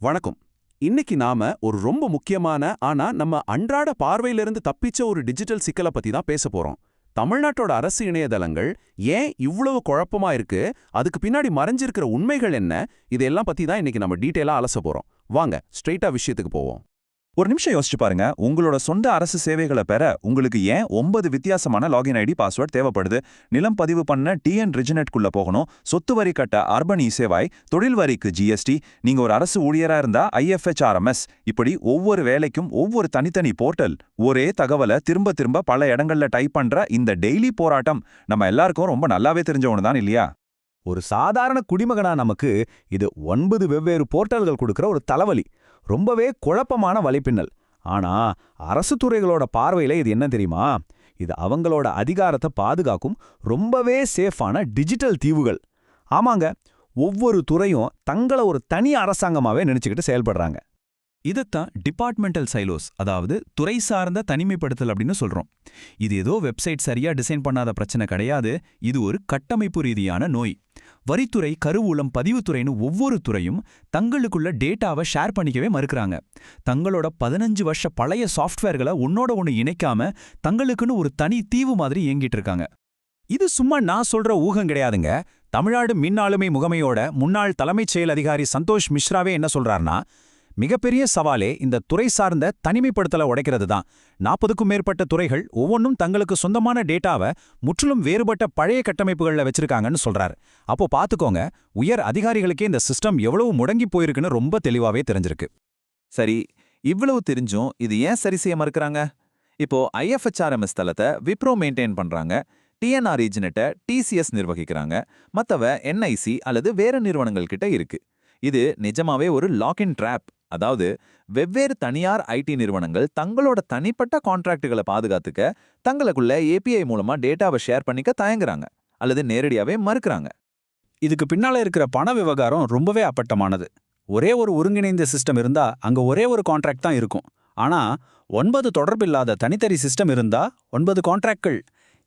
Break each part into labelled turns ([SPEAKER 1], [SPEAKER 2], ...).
[SPEAKER 1] வணக்கம். இன்னைக்கு நாம ஒரு ரொம்ப முக்கியமான ஆனா நம்ம அன்றாட பார்வையிலிருந்து தப்பிச்ச ஒரு டிஜிட்டல் சிக்கலை பத்தி தான் பேச போறோம். தமிழ்நாட்டோட அரசு இணையதளங்கள் ஏன் இவ்வளவு குழப்பமா இருக்கு, அதுக்கு பின்னாடி மறைஞ்சிருக்கிற உண்மைகள் என்ன, இதெல்லாம் பத்தி தான் இன்னைக்கு நம்ம டீட்டெயிலா அலச போறோம். வாங்க ஸ்ட்ரெயிட்டா விஷயத்துக்கு போவோம்.
[SPEAKER 2] ஒரு நிமிஷம் யோசிச்சு பாருங்க. உங்களோட சொந்த அரசு சேவைகளை பெற உங்களுக்கு ஏன் 9 வித்தியாசமான லாகின் ஐடி பாஸ்வேர்ட் தேவைப்படுது? நிலம் பதிவு பண்ண டிஎன் ரிஜினெட்குள்ள போகணும், சொத்து வரி கட்ட அர்பன் இசேவாய், தொழில் வரிக்கு ஜிஎஸ்டி, நீங்க ஒரு அரசு ஊழியரா இருந்தா IFHRMS, இப்படி ஒவ்வொரு வேலைக்கும் ஒவ்வொரு தனித்தனி போர்ட்டல். ஒரே தகவலை திரும்ப திரும்ப பல இடங்கள்ல டைப் பண்ற இந்த டெய்லி போராட்டம் நம்ம எல்லாருக்கும் ரொம்ப நல்லாவே தெரிஞ்ச ஒண்ணுதான் இல்லையா?
[SPEAKER 3] ஒரு சாதாரண குடிமகனா நமக்கு இது 9 வெவ்வேறு போர்ட்டல்கள் கொடுக்கிற ஒரு தலைவலி, ரொம்பவே குழப்பமான வலைப்பின்னல். ஆனா அரசு துறைகளோட பார்வையில இது என்ன தெரியுமா? இது அவங்களோட அதிகாரத்தை பாதுகாக்கும் ரொம்பவே சேஃபான டிஜிட்டல் தீவுகள். ஆமாங்க, ஒவ்வொரு துறையும் தங்களை ஒரு தனி அரசாங்கமாவே நினைச்சுக்கிட்டு செயல்படுறாங்க.
[SPEAKER 2] இதைத்தான் டிபார்ட்மெண்டல் சைலோஸ், அதாவது துறை சார்ந்த தனிமைப்படுத்தல் அப்படின்னு சொல்றோம். இது ஏதோ வெப்சைட் சரியா டிசைன் பண்ணாத பிரச்சனை கிடையாது, இது ஒரு கட்டமைப்பு ரீதியான நோய். வரித்துறை, கருவூலம், பதிவுத்துறைன்னு ஒவ்வொரு துறையும் தங்களுக்குள்ள டேட்டாவை ஷேர் பண்ணிக்கவே மறுக்கிறாங்க. தங்களோட 15 வருஷ பழைய சாஃப்ட்வேர்களை ஒன்னோட ஒன்று இணைக்காம தங்களுக்குன்னு ஒரு தனி தீவு மாதிரி இயங்கிட்டு இருக்காங்க.
[SPEAKER 3] இது சும்மா நான் சொல்ற ஊகம் கிடையாதுங்க. தமிழ்நாடு மின் ஆளுமை முகமையோட முன்னாள் தலைமைச் செயல் அதிகாரி சந்தோஷ் மிஸ்ராவே என்ன சொல்றாருன்னா, மிகப்பெரிய சவாலே இந்த துறை சார்ந்த தனிமைப்படுத்தலை உடைக்கிறது தான். 40க்கும் மேற்பட்ட துறைகள் ஒவ்வொன்றும் தங்களுக்கு சொந்தமான டேட்டாவை முற்றிலும் வேறுபட்ட பழைய கட்டமைப்புகளில் வச்சிருக்காங்கன்னு சொல்றாரு. அப்போ பாத்துக்கோங்க, உயர் அதிகாரிகளுக்கே இந்த சிஸ்டம் எவ்வளவு முடங்கி போயிருக்குன்னு ரொம்ப தெளிவாவே தெரிஞ்சிருக்கு.
[SPEAKER 2] சரி, இவ்வளவு தெரிஞ்சும் இது ஏன் சரி செய்ய மறுக்கிறாங்க? இப்போ IFHRMS தளத்தை விப்ரோ மெயின்டைன் பண்றாங்க, TNR ரீஜினெட்டை TCS நிர்வகிக்கிறாங்க, மத்தவ NIC அல்லது வேற நிறுவனங்கள் கிட்ட இருக்கு. இது நிஜமாவே ஒரு லாக்இன் ட்ராப். அதாவது வெவ்வேறு தனியார் ஐடி நிறுவனங்கள் தங்களோட தனிப்பட்ட கான்ட்ராக்டுகளை பாதுகாத்துக்க தங்களுக்குள்ள API மூலமா டேட்டாவை ஷேர் பண்ணிக்க தயங்குறாங்க அல்லது நேரடியாவே மறுக்கிறாங்க.
[SPEAKER 3] இதுக்கு பின்னால இருக்கிற பண விவகாரம் ரொம்பவே அப்பட்டமானது. ஒரே ஒரு ஒருங்கிணைந்த சிஸ்டம் இருந்தா அங்க ஒரே ஒரு கான்ட்ராக்ட் தான் இருக்கும். ஆனா 9 தொடர்பில்லாத தனித்தனி சிஸ்டம் இருந்தா 9 கான்ட்ராக்ட்கள்.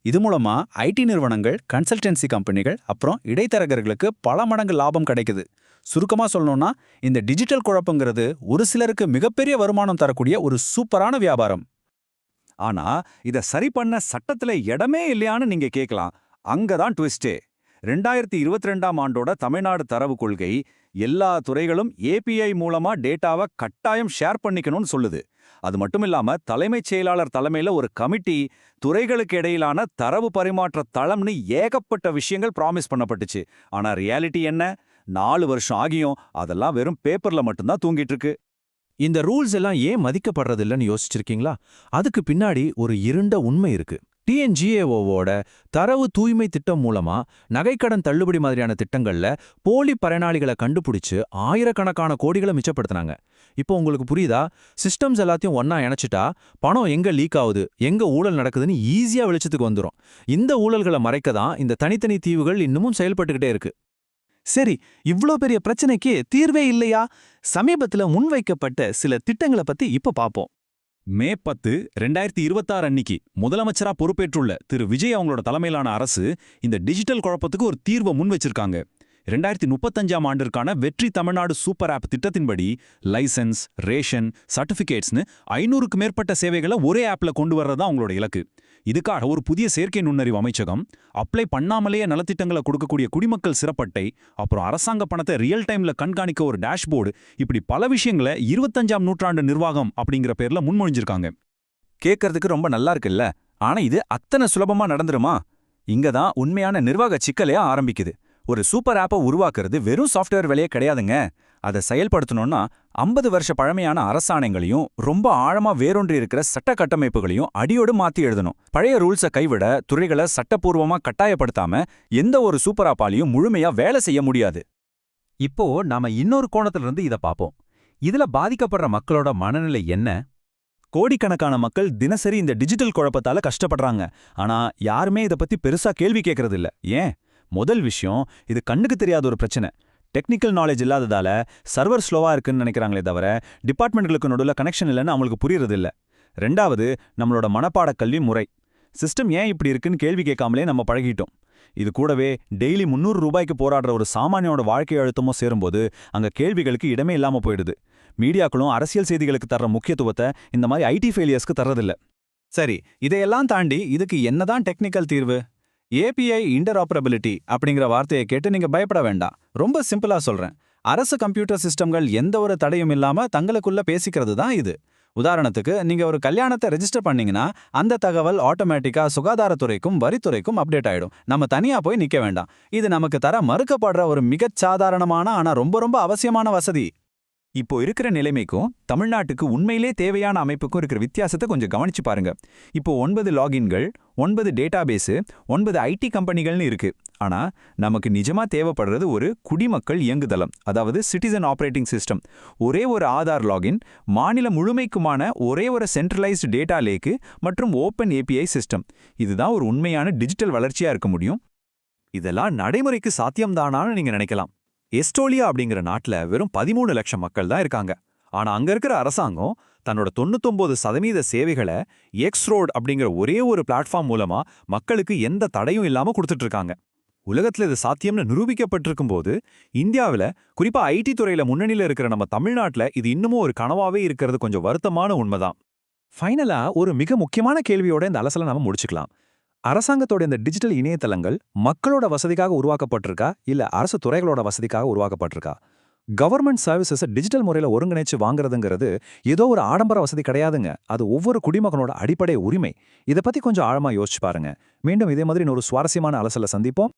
[SPEAKER 3] இது மூலமா ஐடி நிறுவனங்கள், கன்சல்டன்சி கம்பெனிகள், அப்புறம் இடைத்தரகர்களுக்கு பல மடங்கு லாபம் கிடைக்குது. சுருக்கமா சொல்லணும்னா, இந்த டிஜிட்டல் குழப்பங்கிறது ஒரு சிலருக்கு மிகப்பெரிய வருமானம் தரக்கூடிய ஒரு சூப்பரான வியாபாரம்.
[SPEAKER 2] ஆனா இத சரி பண்ண சட்டத்துல இடமே இல்லையான்னு நீங்க கேட்கலாம். அங்கதான் ட்விஸ்டே. 2022ஆம் ஆண்டோட தமிழ்நாடு தரவு கொள்கை எல்லா துறைகளும் API மூலமா டேட்டாவை கட்டாயம் ஷேர் பண்ணிக்கணும்னு சொல்லுது. அது மட்டும் இல்லாம தலைமைச் செயலாளர் தலைமையில ஒரு கமிட்டி, துறைகளுக்கு இடையிலான தரவு பரிமாற்ற தளம்னு ஏகப்பட்ட விஷயங்கள் ப்ராமிஸ் பண்ணப்பட்டுச்சு. ஆனா ரியாலிட்டி என்ன? 4 வருஷம் ஆகியும் அதெல்லாம் வெறும் பேப்பர்ல மட்டும்தான் தூங்கிட்டு இருக்கு.
[SPEAKER 3] இந்த ரூல்ஸ் எல்லாம் ஏன் மதிக்கப்படுறதில்லன்னு யோசிச்சிருக்கீங்களா? அதுக்கு பின்னாடி ஒரு இருண்ட உண்மை இருக்கு. TNGAO-வோட தரவு தூய்மை திட்டம் மூலமா நகைக்கடன் தள்ளுபடி மாதிரியான திட்டங்கள்ல போலி பயனாளிகளை கண்டுபிடிச்சு ஆயிரக்கணக்கான கோடிகளை மிச்சப்படுத்தினாங்க. இப்போ உங்களுக்கு புரியுதா? சிஸ்டம்ஸ் எல்லாத்தையும் ஒன்னா இணைச்சிட்டா பணம் எங்க லீக் ஆகுது, எங்க ஊழல் நடக்குதுன்னு ஈஸியா வெளிச்சத்துக்கு வந்துரும். இந்த ஊழல்களை மறைக்க தான் இந்த தனித்தனி தீவுகள் இன்னமும் செயல்பட்டுக்கிட்டே இருக்கு.
[SPEAKER 4] சரி, இவ்ளோ பெரிய பிரச்சனைக்கு தீர்வே இல்லையா? சமீபத்துல முன்வைக்கப்பட்ட சில திட்டங்களை பத்தி இப்ப பாப்போம்.
[SPEAKER 2] மே 10, 2026 அன்னிக்கு முதலமைச்சரா பொறுப்பேற்றுள்ள திரு விஜய் அவங்களோட தலைமையிலான அரசு இந்த டிஜிட்டல் குழப்பத்துக்கு ஒரு தீர்வை முன் வச்சிருக்காங்க. 2035ஆம் ஆண்டிற்கான வெற்றி தமிழ்நாடு சூப்பர் ஆப் திட்டத்தின்படி லைசன்ஸ், ரேஷன், சர்டிபிகேட்ஸ்னு 500க்கு மேற்பட்ட சேவைகளை ஒரே ஆப்ல கொண்டு வர்றதா அவங்களோட இலக்கு. இதுக்காக ஒரு புதிய செயற்கை நுண்ணறிவு அமைச்சகம், அப்ளை பண்ணாமலேயே நலத்திட்டங்களை கொடுக்கக்கூடிய குடிமக்கள் சிறப்பட்டை, அப்புறம் அரசாங்க பணத்தை ரியல் டைம்ல கண்காணிக்க ஒரு டேஷ்போர்டு, இப்படி பல விஷயங்களை 25ஆம் நூற்றாண்டு நிர்வாகம் அப்படிங்கிற பேர்ல முன்மொழிஞ்சிருக்காங்க.
[SPEAKER 3] கேட்கறதுக்கு ரொம்ப நல்லா இருக்குல்ல? ஆனா இது அத்தனை சுலபமா நடந்துருமா? இங்கதான் உண்மையான நிர்வாக சிக்கலே ஆரம்பிக்குது. ஒரு சூப்பர் ஆப்பை உருவாக்குறது வெறும் சாஃப்ட்வேர் வேலையே கிடையாதுங்க. அதை செயல்படுத்தணும்னா 50 வருஷ பழமையான அரசாணைகளையும் ரொம்ப ஆழமா வேரூன்றி இருக்கிற சட்ட கட்டமைப்புகளையும் அடியோடு மாத்தி எழுதணும். பழைய ரூல்ஸை கைவிட துறைகளை சட்டப்பூர்வமா கட்டாயப்படுத்தாம எந்த ஒரு சூப்பர் ஆப்பாலையும் முழுமையா வேலை செய்ய முடியாது. இப்போ நாம இன்னொரு கோணத்துல இருந்து இதை பார்ப்போம். இதுல பாதிக்கப்படுற மக்களோட மனநிலை என்ன? கோடிக்கணக்கான மக்கள் தினசரி இந்த டிஜிட்டல் குழப்பத்தால கஷ்டப்படுறாங்க. ஆனா யாருமே இதை பத்தி பெருசா கேள்வி கேட்கறது இல்ல. ஏன்? முதல் விஷயம், இது கண்ணுக்கு தெரியாத ஒரு பிரச்சனை. டெக்னிக்கல் நாலேஜ் இல்லாததால சர்வர் ஸ்லோவா இருக்குன்னு நினைக்கிறாங்களே தவிர டிபார்ட்மெண்ட்களுக்கு நடுவில் கனெக்ஷன் இல்லைன்னு அவங்களுக்கு புரியறது இல்ல. ரெண்டாவது, நம்மளோட மனப்பாட கல்வி முறை. சிஸ்டம் ஏன் இப்படி இருக்குன்னு கேள்வி கேட்காமலே நம்ம பழகிட்டோம். இது கூடவே டெய்லி 300 ரூபாய்க்கு போராடுற ஒரு சாமானியோட வாழ்க்கை அழுத்தமும் சேரும்போது அங்க கேள்விகளுக்கு இடமே இல்லாம போயிடுது. மீடியாக்களும் அரசியல் செய்திகளுக்கு தர்ற முக்கியத்துவத்தை இந்த மாதிரி ஐடி ஃபெயிலியர்ஸ்க்கு தர்றதில்ல.
[SPEAKER 4] சரி, இதையெல்லாம் தாண்டி இதுக்கு என்னதான் டெக்னிக்கல் தீர்வு? ஏபிஐ இன்டர்ஆப்பரபிலிட்டி அப்படிங்கிற வார்த்தையை கேட்டு நீங்க பயப்பட வேண்டாம். ரொம்ப சிம்பிளா சொல்றேன். அரசு கம்ப்யூட்டர் சிஸ்டம்கள் எந்த ஒரு தடையும் இல்லாம தங்களுக்குள்ள பேசிக்கிறது தான் இது. உதாரணத்துக்கு, நீங்க ஒரு கல்யாணத்தை ரெஜிஸ்டர் பண்ணீங்கன்னா அந்த தகவல் ஆட்டோமேட்டிக்கா சுகாதாரத்துறைக்கும் வரித்துறைக்கும் அப்டேட் ஆயிடும். நம்ம தனியா போய் நிக்க வேண்டாம். இது நமக்கு தர மறுக்கப்படுற ஒரு மிகச் சாதாரணமான ஆனா ரொம்ப ரொம்ப அவசியமான வசதி.
[SPEAKER 3] இப்போ இருக்கிற நிலைமைக்கும் தமிழ்நாட்டுக்கு உண்மையிலே தேவையான அமைப்புக்கும் இருக்கிற வித்தியாசத்தை கொஞ்சம் கவனிச்சு பாருங்க. இப்போ 9 லாகின்கள், 9 டேட்டாபேஸு, 9 ஐடி கம்பெனிகள்னு இருக்கு. ஆனா நமக்கு நிஜமா தேவைப்படுறது ஒரு குடிமக்கள் இயங்குதளம், அதாவது சிட்டிசன் ஆபரேட்டிங் சிஸ்டம். ஒரே ஒரு ஆதார் லாகின், மாநிலம் முழுமைக்குமான ஒரே ஒரு சென்ட்ரலைஸ்டு டேட்டா லேக்கு மற்றும் ஓப்பன் ஏபிஐ சிஸ்டம். இதுதான் ஒரு உண்மையான டிஜிட்டல் வளர்ச்சியா இருக்க முடியும். இதெல்லாம் நடைமுறைக்கு சாத்தியம்தானான்னு நீங்க நினைக்கலாம். எஸ்டோலியா அப்படிங்கிற நாட்டுல வெறும் 13 லட்சம் மக்கள் தான் இருக்காங்க. ஆனா அங்க இருக்கிற அரசாங்கம் தன்னோட 99% சேவைகளை எக்ஸ்ரோட் அப்படிங்கிற ஒரே ஒரு பிளாட்ஃபார்ம் மூலமா மக்களுக்கு எந்த தடையும் இல்லாம கொடுத்துட்டு இருக்காங்க. உலகத்துல இது சாத்தியம்னு நிரூபிக்கப்பட்டிருக்கும் போது இந்தியாவில் குறிப்பா ஐடி துறையில முன்னணியில இருக்கிற நம்ம தமிழ்நாட்டுல இது இன்னமும் ஒரு கனவாவே இருக்கிறது கொஞ்சம் வருத்தமான உண்மைதான்.
[SPEAKER 4] ஃபைனலா ஒரு மிக முக்கியமான கேள்வியோட இந்த அலசலை நாம முடிச்சுக்கலாம். அரசாங்கத்தோட இந்த டிஜிட்டல் இணையதளங்கள் மக்களோட வசதிக்காக உருவாக்கப்பட்டிருக்கா இல்ல அரசு துறைகளோட வசதிக்காக உருவாக்கப்பட்டிருக்கா? கவர்மெண்ட் சர்வீசஸை டிஜிட்டல் முறையில ஒருங்கிணைச்சு வாங்குறதுங்கிறது ஏதோ ஒரு ஆடம்பர வசதி கிடையாதுங்க. அது ஒவ்வொரு குடிமகனோட அடிப்படை உரிமை. இதை பத்தி கொஞ்சம் ஆழமா யோசிச்சு பாருங்க. மீண்டும் இதே மாதிரி ஒரு சுவாரஸ்யமான அலசலை சந்திப்போம்.